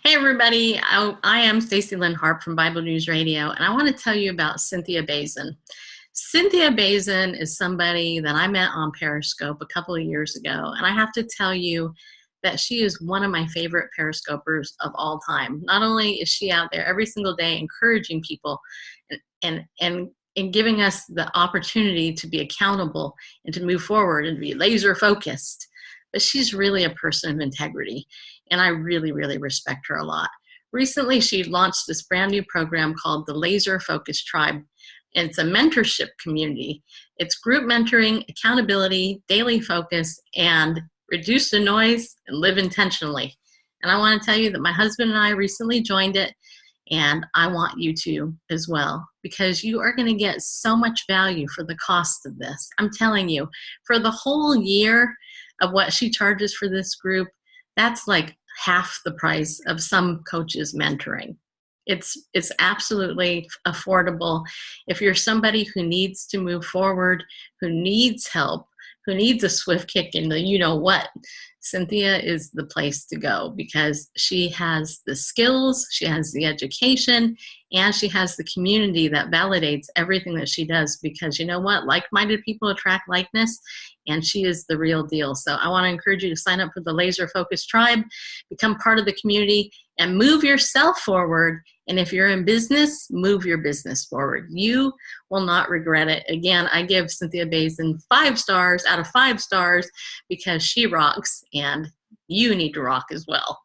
Hey everybody, I am Stacy Harp from Bible News Radio, and I want to tell you about Cynthia Bazin. Cynthia Bazin is somebody that I met on Periscope a couple of years ago, and I have to tell you that she is one of my favorite Periscopers of all time. Not only is she out there every single day encouraging people and giving us the opportunity to be accountable and to move forward and be laser focused, but she's really a person of integrity, and I really, really respect her a lot. Recently, she launched this brand new program called the Laser Focus Tribe, and it's a mentorship community. It's group mentoring, accountability, daily focus, and reduce the noise and live intentionally. And I want to tell you that my husband and I recently joined it, and I want you to as well, because you are going to get so much value for the cost of this. I'm telling you, for the whole year of what she charges for this group, that's like half the price of some coaches mentoring. It's absolutely affordable. If you're somebody who needs to move forward, who needs help, who needs a swift kick in the you-know-what, Cynthia is the place to go, because she has the skills, she has the education, and she has the community that validates everything that she does, because you know what? Like-minded people attract likeness, and she is the real deal. So I want to encourage you to sign up for the Laser Focus Tribe, become part of the community, and move yourself forward. And if you're in business, move your business forward. You will not regret it. Again, I give Cynthia Bazin 5 stars out of 5 stars because she rocks, and you need to rock as well.